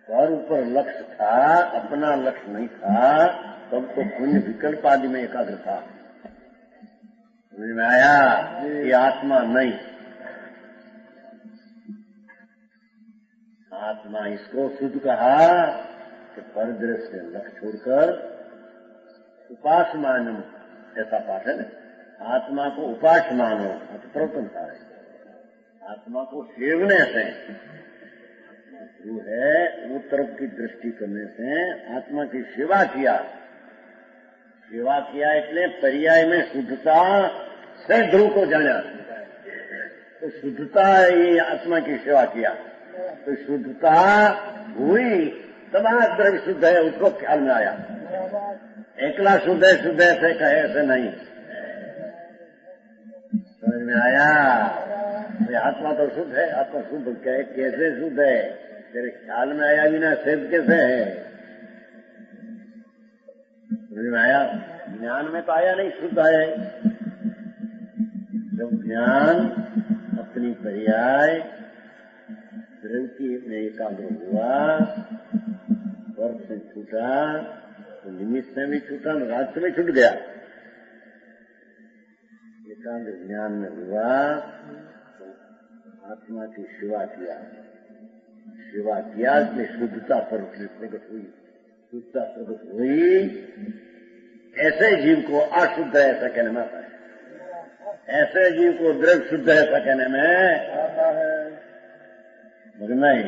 स्वर पर लक्ष्य था, अपना लक्ष्य नहीं था, तब तो पुण्य विकल्प आदि में एकाग्र था। आया ये आत्मा नहीं, आत्मा इसको शुद्ध कहा कि परदृश्य से लक्ष्य छोड़कर उपास मानो, ऐसा पाठ है ना, आत्मा को उपास मानो प्रवतनता है, आत्मा को सेवने से ध्रुव है वो तरफ की दृष्टि करने से आत्मा की सेवा किया, सेवा किया इसलिए पर्याय में शुद्धता से ध्रुव को जाना, तो शुद्धता ये आत्मा की सेवा किया तो शुद्धता हुई तब द्रव्य शुद्ध है उसको ख्याल में आया। एकला शुद्ध है ऐसे कहे ऐसे नहीं समझ में आया। आत्मा तो शुद्ध है, आत्मा शुद्ध कहे कैसे शुद्ध है, तेरे ख्याल में आया बिना सिद्ध कैसे है, समझ में आया। ज्ञान में तो आया नहीं शुद्ध है, जब ज्ञान अपनी पर्याय द्रव्य में एकाग्र हुआ, वर्ष से छूटा तो निमित्त से भी छूटा, रात से भी छूट गया, एकाग्र ज्ञान में हुआ तो आत्मा की सेवा किया, सेवा किया कि शुद्धता पर प्रकट हुई, शुद्धता प्रकट हुई। ऐसे जीव को अशुद्ध है ऐसा कहने में आता है, ऐसे जीव को द्रव्य शुद्ध है ऐसा कहने में आता है, नहीं।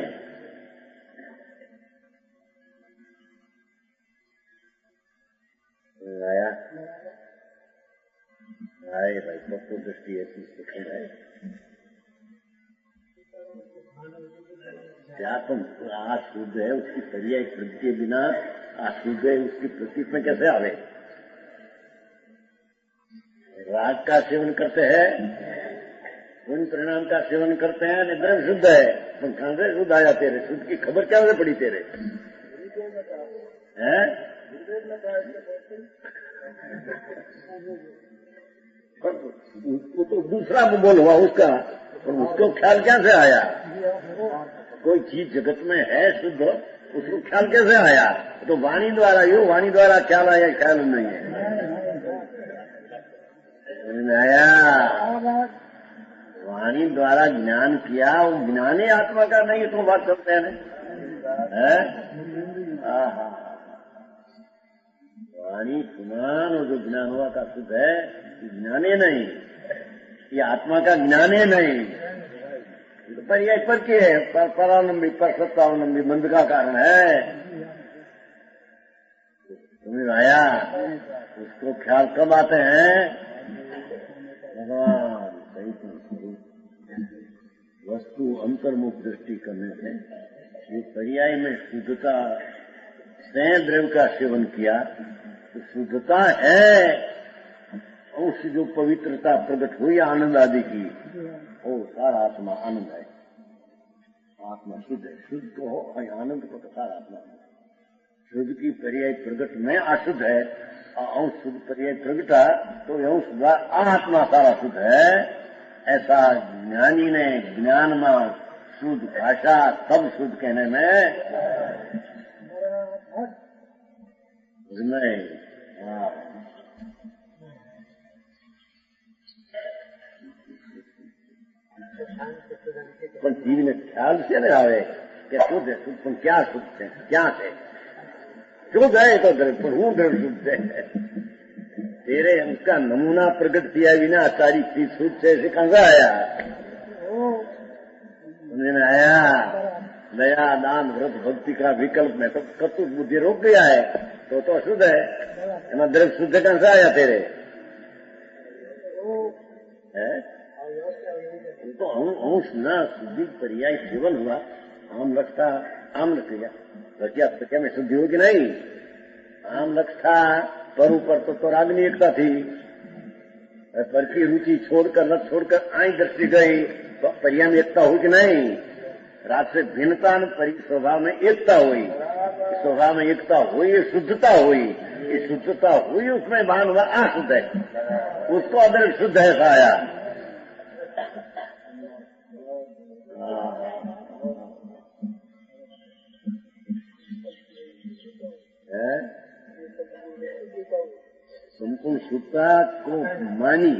आया आए भाई तत्व दृष्टि ऐसी दिखाई है क्या तुम अशुद्ध है उसकी पर्याय प्रति के बिना अशुद्ध है उसकी प्रतीक में कैसे आवे। राग का सेवन करते हैं, पुण्य परिणाम का सेवन करते हैं, निद्रा शुद्ध है, तुम कहां से शुद्ध आया, तेरे शुद्ध की खबर क्या हो पड़ी तेरे हैं? उसको तो दूसरा बोल हुआ उसका, और उसको ख्याल कैसे आया, कोई चीज जगत में है शुद्ध उसको ख्याल कैसे आया, तो वाणी द्वारा यो वाणी द्वारा ख्याल आया, ख्याल नहीं है आया। वाणी द्वारा ज्ञान किया, वो ज्ञान ही आत्मा का नहीं, तुम बात करते हैं वाणी समान और जो ज्ञान हुआ का शुद्ध है ज्ञान ही नहीं, ये आत्मा का ज्ञान ही नहीं, पर यह पर के है परावलंबी पर सत्तावलंबी मंद का कारण है। तुम्हें आया उसको ख्याल कब आते हैं, भगवान सही वस्तु अंतर्मुख दृष्टि करने से ये पर्याय में शुद्धता से द्रव्य का सेवन किया तो शुद्धता है, उससे जो पवित्रता प्रकट हुई आनंद आदि की, वो सारा आत्मा आनंद है। आत्मा शुद्ध है, शुद्ध तो हो आनंद को तो सारा आत्मा है। शुद्ध की पर्याय प्रकट में अशुद्ध है, अंश शुद्ध पर्याय प्रगटा तो अंश आत्मा सारा शुद्ध है। ऐसा ज्ञानी ने ज्ञान में शुद्ध भाषा सब शुद्ध कहने में नहीं। પણ જીવને ખ્યાલ છે ને આવે કે શુદ્ધ है, शुद्ध પણ क्या शुद्ध है, क्या है शुद्ध है तो द्रव्य, पर हूँ द्रव्य शुद्ध है। तेरे उसका नमूना प्रकट किया बिना तारी चीज शुद्ध से कहां से आया? समझ में आया? दया दान व्रत भक्ति का विकल्प में तो कतु बुद्धि रोक गया है तो अशुद्ध है। द्रव्य शुद्ध कहां से आया तेरे? है तो अंश न शुद्धि पर्याय सेवन हुआ, आम रखता आम रख लिया, प्रज्ञा में शुद्धि होगी नहीं। आम रखता पर ऊपर तो रागनी एकता थी, पर की रुचि छोड़कर रथ छोड़कर आई दृष्टि गई तो पर्याय में एकता हुई कि नहीं? रात से भिन्नता स्वभाव में एकता हुई, स्वभाव में एकता हुई, शुद्धता हुई, ये शुद्धता हुई उसमें भान हुआ अशुद्ध है, उसको अदर शुद्ध है आया। संपूर्ण शुद्धता को मानी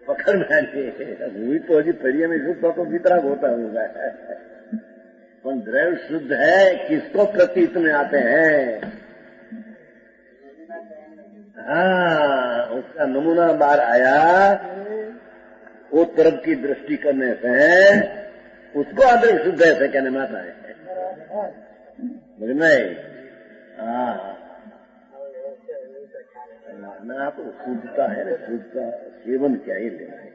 पकड़ मानी हुई तो अभी पर्याय में शुद्ध तो वितराग होता होगा। पर द्रव्य शुद्ध है किसको प्रतीत में आते हैं? हाँ, उसका नमूना बाहर आया, वो तरफ की दृष्टि करने से उसको अद्रव्य शुद्ध ऐसे कहने में आता है। समझ में? हाँ ना तो शुद्धता है ना, शुद्धता सेवन क्या ही लेना है,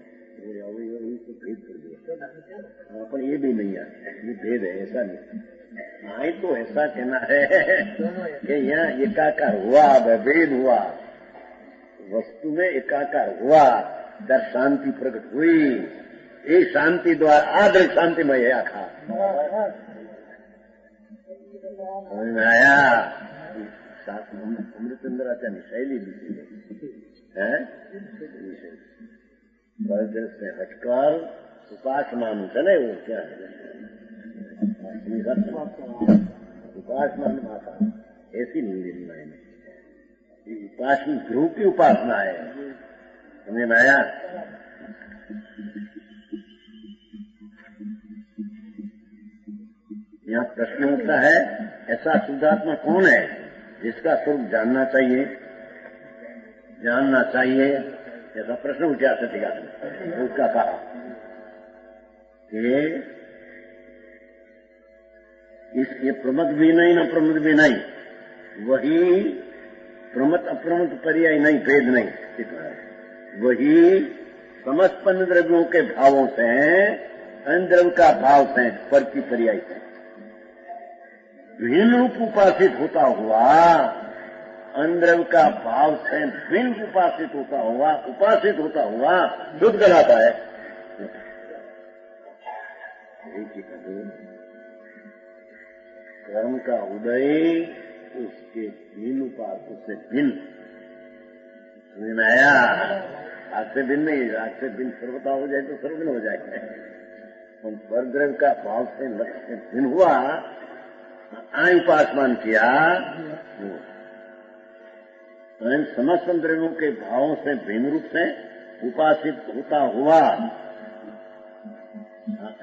भेद कर दिया पर ये भी नहीं है, ये भेद है ऐसा नहीं। हाँ तो ऐसा कहना है कि यहाँ एकाकार हुआ, भेद हुआ, वस्तु में एकाकार हुआ, दर शांति प्रकट हुई, ये शांति द्वारा आदर शांति में है आखा। समझ में आया? अमृतेन्द्राचार्य शैली है, से हटकर उपासमान है ना, वो क्या है उपासमान माता ऐसी नहीं मिलना है, उपासना ध्रुव की उपासना है। समझ में आया? यहाँ प्रश्न उठता है ऐसा शुद्धात्मा कौन है जिसका स्वरूप जानना चाहिए, जानना चाहिए, ऐसा प्रश्न उठ जाता है। उसका कहा कि ये प्रमद भी नहीं न प्रमद भी नहीं, वही प्रमत अप्रमत पर्याय नहीं, भेद नहीं, वही समस्त पंच द्रव्यों के भावों से अंद्रव्य का भाव से पर की पर्याय से भिन्न रूप उपासित होता हुआ, अंद्रव्य का भाव से भिन्न उपासित होता हुआ शुद्ध कहलाता है। कर्म का उदय उसके भिन्न उपासक से भिन्न, समझ में आया? आज से भिन्न नहीं, आज से भिन्न सर्वता हो जाए तो सर्वभिन्न हो जाएगा। परद्रव्य का भाव से लक्ष्य से भिन्न हुआ, आई उपासमान किया, समस्त द्रव्यों के भावों से भिन्न रूप से उपासित होता हुआ,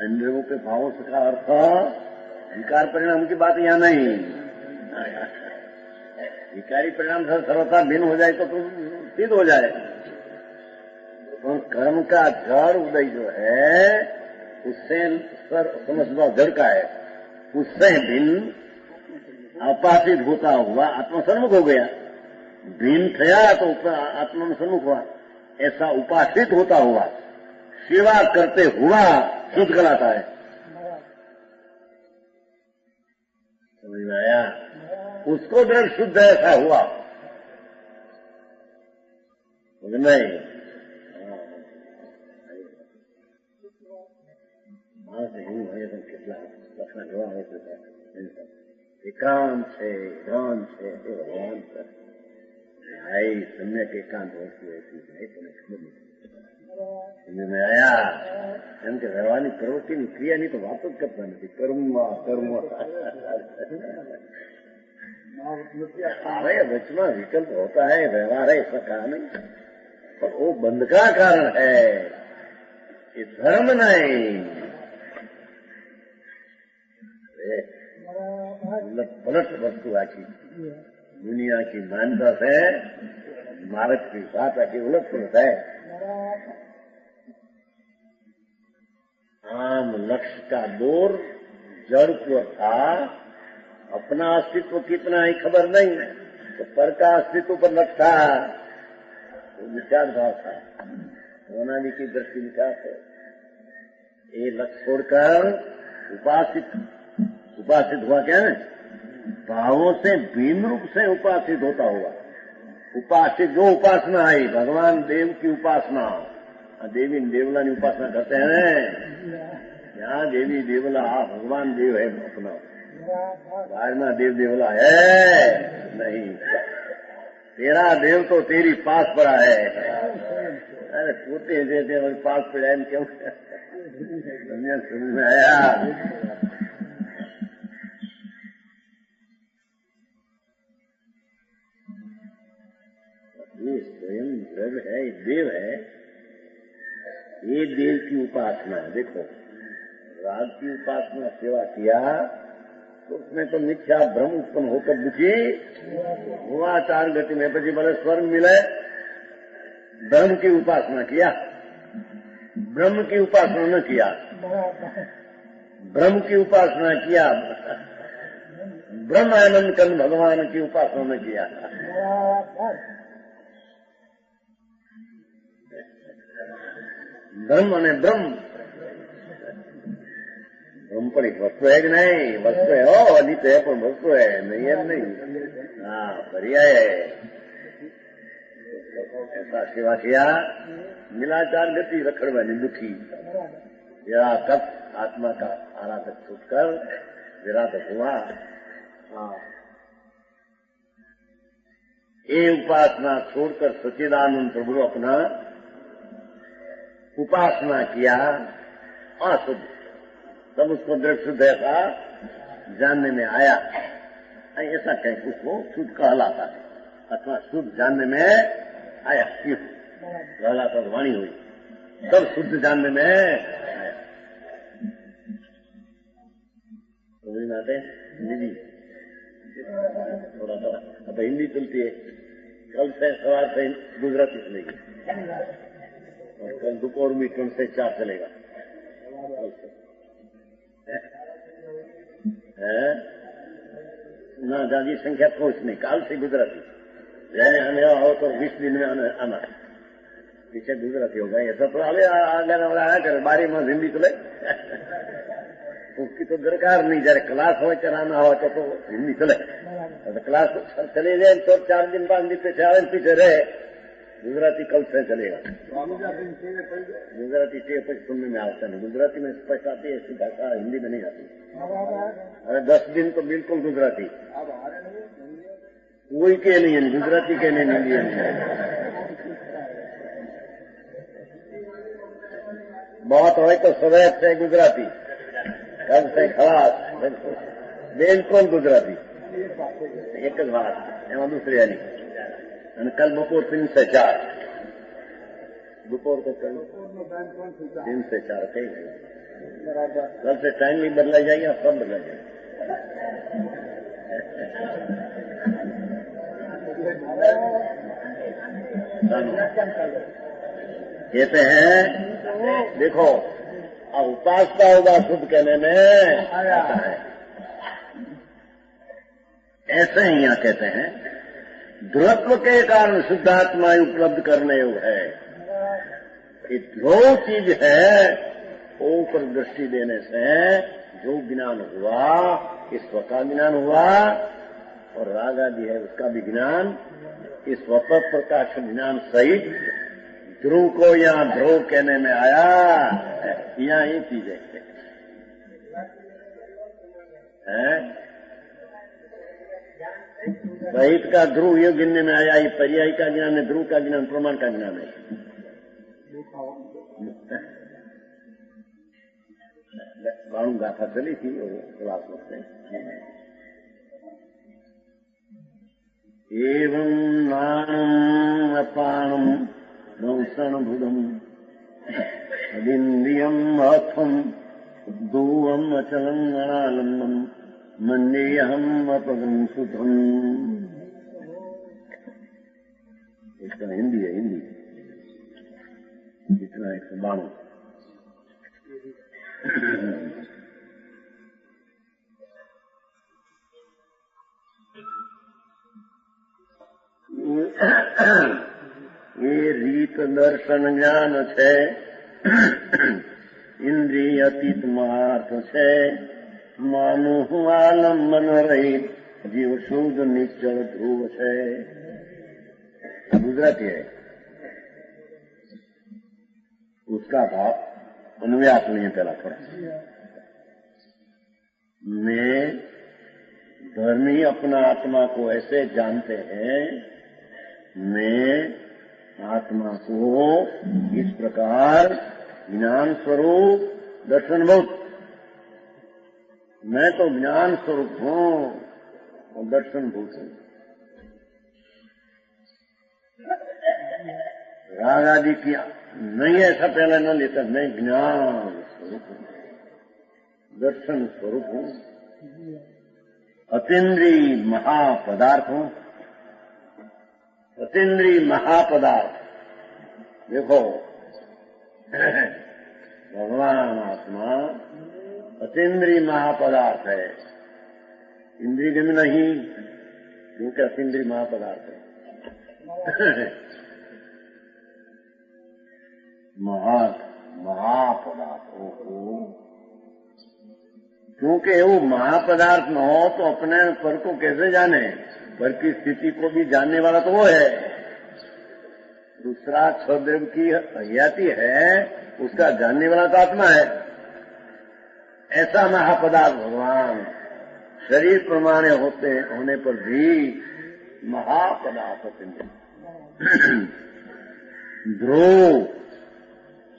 इंद्रियों के भावों से का अर्थ विकार परिणाम की बात यहाँ नहीं। विकारी परिणाम से सर्वथा भिन्न हो जाए तो सिद्ध हो जाए। तो कर्म का जड़ उदय जो है उससे समझ जड़ का है, उससे भिन्न उपासित होता हुआ आत्मा सन्मुख हो गया, भिन्न थया तो आत्मा में सन्मुख हुआ, ऐसा उपासित होता हुआ सेवा करते हुआ शुद्ध कहलाता है। समझ में आया? उसको दृढ़ शुद्ध ऐसा हुआ नहीं। માણસ એવું હોય પણ કેટલા લક્ષણ એવા હોય તો એકાંત છે, એકાંત છે એ ભગવાન છે. ભાઈ તમને કે એકાંત વસ્તુ એથી નહીં તમને ખબર નથી. મેં આયા એમ કે વ્યવહારની પ્રવૃત્તિની ક્રિયાની તો વાત જ કરતા નથી. કર્મ अरे बचना विकल्प होता है, व्यवहार है, इसका कारण नहीं, पर वो बंध का कारण है, ये धर्म नहीं. पलट वस्तु आखी दुनिया की मान्यता है, मार्ग की बात आखी उलट पुलट है. आम लक्ष्य का दूर जड़ को था, अपना अस्तित्व कितना ही खबर नहीं, तो पर का अस्तित्व पर लगता वो विचार भाव था. होनानी की दृष्टि विकास है. ये लक्ष्य छोड़कर उपासित हुआ क्या है? भावों से भिन्न रूप से उपासित होता हुआ. उपासित जो उपासना आई भगवान देव की उपासना, देवी देवला की उपासना करते हैं. यहाँ देवी देवला भगवान देव है अपना, बाहर में देव देवला है नहीं. तेरा देव तो तेरी पास पड़ा है. अरे पोते देते पास पड़ा है क्यों? दुनिया समझ में आया? ये स्वयं द्रव्य है, ये देव है. ये देव की उपासना. देखो राग की उपासना सेवा किया तो उसमें तो मिथ्या भ्रम उत्पन्न होकर दुखी हुआ. चार गति में પછી भले स्वर्ग मिले. धर्म की उपासना किया, ब्रह्म की उपासना न किया. ब्रह्म की उपासना किया, ब्रह्म आनंद कंद भगवान की उपासना न किया. धर्म અને ब्रह्म ब्रह्म पर एक वस्तु है कि नहीं? वस्तु है. हो अनित है पर वस्तु है नहीं है नहीं. हाँ पर्याय है. ऐसा सेवा किया मिला चार गति रखड़वानी दुखी. जरा कप आत्मा का आराधक छूटकर विराधक हुआ. हाँ ये उपासना छोड़कर सच्चिदानंद प्रभु अपना उपासना किया अशुद्ध. तब उसको दृढ़ शुद्ध ऐसा जानने में आया. ऐसा कहीं उसको शुद्ध कहलाता है अथवा शुद्ध जानने में आया. क्यों कहलाता वाणी हुई तब शुद्ध जानने में आया. समझ में आते हिंदी थोड़ा थोड़ा. अब हिंदी चलती है. कल से सवार से गुजराती चलेगी और कल दोपहर में 3 से 4 चलेगा. ना ज्यादा संख्या कुछ नहीं. काल से गुजराती रहने आने हो तो 20 दिन में आना. पीछे गुजराती होगा. ऐसा तो आगे आया करे. बारी में हिंदी चले उसकी तो दरकार नहीं. जरा क्लास हो चलाना हो तो हिंदी चले. तो क्लास चले जाए तो 4 दिन 5 दिन पीछे रहे. गुजराती कल से चलेगा. गुजराती से कुछ सुनने में आता नहीं. गुजराती में स्पष्ट आती है ऐसी भाषा हिंदी में नहीं आती. अरे 10 दिन तो बिल्कुल गुजराती कोई के नहीं है. गुजराती के नहीं हिंदी है. बहुत हो तो सवैत से गुजराती, कल से खलास बिल्कुल गुजराती. एक ज बात एवं दूसरी यानी. कल बपोर 3 से 4 दोपहर को कल 3 से 4 कहीं कल से टाइम भी बदला जाएगा. सब बदला जाएगा. कहते हैं देखो अब उपासना होगा शुद्ध कहने में आता है. ऐसे ही यहाँ कहते हैं ध्रुवत्व के कारण शुद्धात्मा उपलब्ध करने योग है. जो चीज है ऊपर दृष्टि देने से जो ज्ञान हुआ इस स्व का ज्ञान हुआ और राग आदि है उसका भी ज्ञान, इस स्वतः प्रकाश ज्ञान सहित ध्रुव को यहाँ ध्रुव कहने में आया। यहाँ ये चीज है सहित का ध्रुव ये गिनने में आया। ये पर्याय का ज्ञान है, ध्रुव का ज्ञान प्रमाण का ज्ञान है। बाणु गाथा चली थी क्लास में। एवं नाणम अपानम नौसणभुजम अदिन्द्रियम अथम दूवम अचलम अनालम्बम मन्येहम अपगम सुधम। इसका हिंदी है, हिंदी इतना 192। ये રીત દર્શન જ્ઞાન છે, ઇન્દ્રિય અતીત માર્થ છે, માનું હું આલંબન રહિત જીવ શુદ્ધ નિશ્ચળ ધ્રુવ છે। गुजराती है, उसका भाव अनुव्यास नहीं है। पहला थोड़ा मैं धर्मी अपना आत्मा को ऐसे जानते हैं, मैं आत्मा को इस प्रकार ज्ञान स्वरूप दर्शन भूत, मैं तो ज्ञान स्वरूप हूँ और दर्शन भूत हूँ। राग आदि की नहीं ऐसा पहले न लेता, मैं ज्ञान स्वरूप हूँ, दर्शन स्वरूप हूँ, अतीन्द्रिय महापदार्थ हूँ। अतीन्द्रिय महापदार्थ देखो, भगवान आत्मा अतीन्द्रिय महापदार्थ है, इंद्रिय में नहीं, क्योंकि अतीन्द्रिय महापदार्थ है। महापदार्थ क्योंकि वो महापदार्थ न हो तो अपने पर को कैसे जाने? पर की स्थिति को भी जानने वाला तो वो है। दूसरा क्षद्रव्य की हयाती है, उसका जानने वाला तो आत्मा है। ऐसा महापदार्थ भगवान शरीर प्रमाण होने पर भी महापदार्थ ध्रुव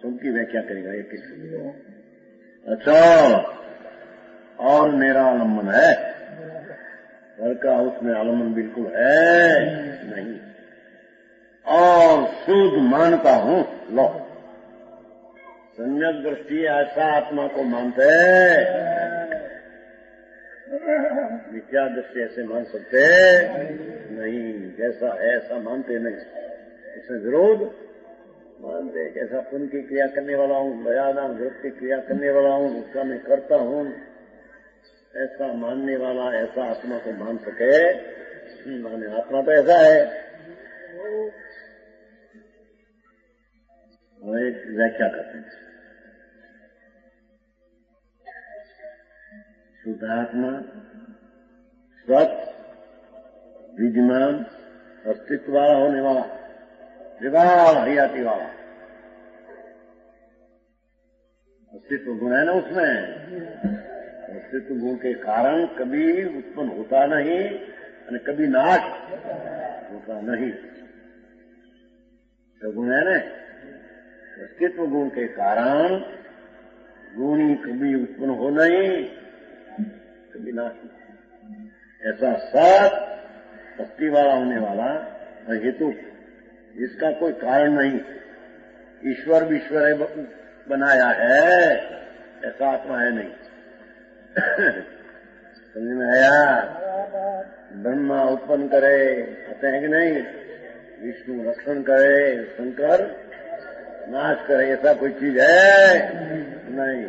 उनकी व्याख्या करेगा एक एक। अच्छा, और मेरा आलम्बन है, घर का उसमें आलम्बन बिल्कुल है नहीं, और शुद्ध मानता हूँ। लो, सम्यक दृष्टि ऐसा आत्मा को मानते, मिथ्या दृष्टि ऐसे मान सकते नहीं, जैसा है ऐसा मानते नहीं। इसमें विरोध मानते, कैसा पुण्य की क्रिया करने वाला हूँ, दयादान व्रत की क्रिया करने वाला हूँ, उसका मैं करता हूँ, ऐसा मानने वाला ऐसा आत्मा को मान सके, माने आत्मा तो ऐसा है। और एक व्याख्या करते हैं, शुद्धात्मा सत विद्यमान अस्तित्व वाला होने वाला, विवाह हरियाती वाला अस्तित्व गुण है ना उसमें। अस्तित्व गुण के कारण कभी उत्पन्न होता नहीं और कभी नाश होता नहीं, तो गुण है ना। अस्तित्व गुण के कारण गुणी कभी उत्पन्न हो नहीं, कभी नाश नहीं। ऐसा सत शक्ति वाला होने वाला हेतु, इसका कोई कारण नहीं, ईश्वर विश्वर है बनाया है, ऐसा आत्मा है नहीं। समझ में आया? ब्रह्मा उत्पन्न करे कहते हैं कि नहीं, विष्णु रक्षण करे, शंकर नाश करे, ऐसा कोई चीज है नहीं।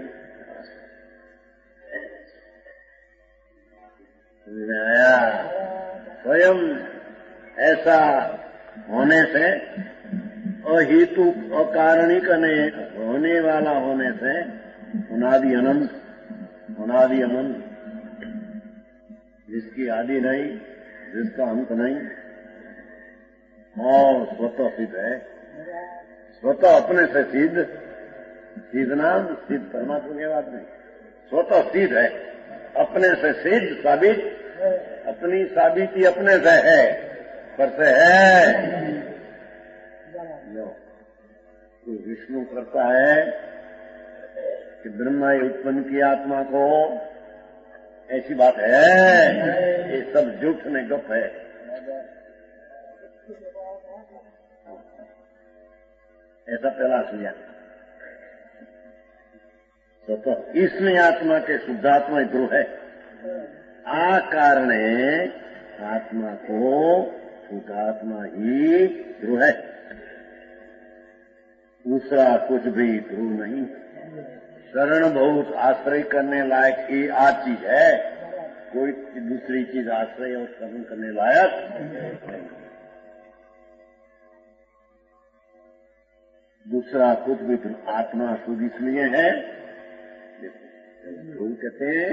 समझ में आया? स्वयं ऐसा होने से अहेतु अकारणिक होने वाला होने से अनादि अनंत जिसकी आदि नहीं, जिसका अंत नहीं, और स्वतः सिद्ध है। स्वतः अपने से सिद्ध, सिद्ध नाम सिद्ध परमात्मा की बात नहीं, स्वतः सिद्ध है, अपने से सिद्ध साबित, अपनी साबिती अपने से है, पर से है। तो विष्णु करता है कि ब्रह्मा ने उत्पन्न की आत्मा को, ऐसी बात है, ये सब झूठ ने गप है। ऐसा पहला लिया तो इसमें आत्मा के शुद्धात्मा ध्रुव है। आ कारणे आत्मा को शुद्धात्मा ही ध्रुव है, दूसरा कुछ भी ध्रुव नहीं। शरण बहुत आश्रय करने लायक ही आ चीज है, कोई दूसरी चीज आश्रय और शरण करने लायक नहीं। दूसरा कुछ भी आत्मा शुद्ध इसलिए है, ध्रुव कहते हैं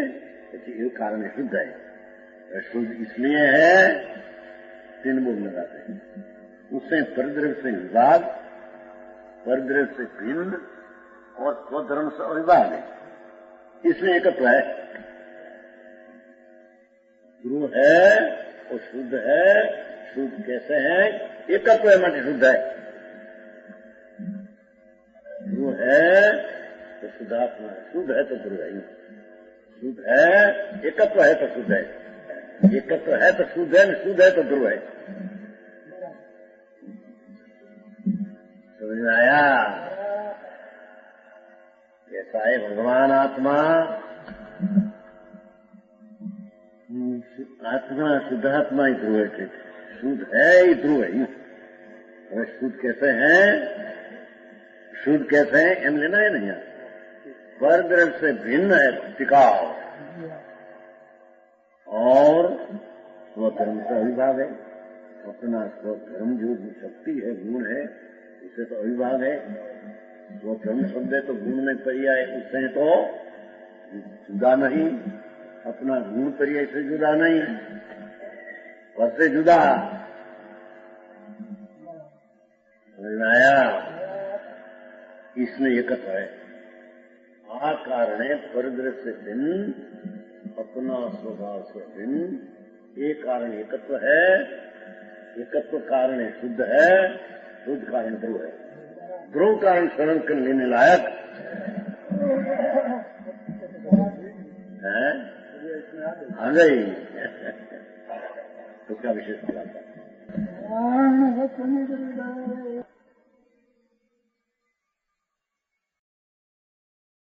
कि एक कारण शुद्ध है, शुद्ध इसलिए है, तीन बोल लगाते हैं। उससे परद्रव्य से विभाग, परद्रव्य से भिन्न और स्वधर्म से अविभाग है, इसमें एकत्व है। ध्रुव है और शुद्ध है। शुद्ध कैसे है? एकत्व है माने शुद्ध है। ध्रुव है तो शुद्धात्मा है, शुद्ध है तो ध्रुव है। शुद्ध है, एकत्व है तो शुद्ध है, एकत्व है तो शुद्ध है, शुद्ध है तो ध्रुव है। समझ में आया? ऐसा है भगवान आत्मा, आत्मा शुद्धात्मा ही ध्रुव है, शुद्ध है ही ध्रुव है। और शुद्ध कैसे है? शुद्ध कैसे है एम लेना है नहीं, परद्रव्य से भिन्न है टिकाव, और स्वधर्म का अविभाग है। अपना स्वधर्म जो शक्ति है, गुण है, उससे तो अविभाग है। स्वधर्म शब्द है तो गुण में पर्याय, उससे तो जुदा नहीं। अपना गुण पर्याय से जुदा नहीं, पर से जुदा। आया? इसमें एकत्व है। आ कारणे परद्रव्य से भिन्न, अपना स्वभाव से भिन्न, एक कारण एकत्व है। एकत्व कारण शुद्ध है, शुद्ध कारण ध्रुव है। ध्रुव कारण शरण कर लेने लायक है। आ गई उसका विशेष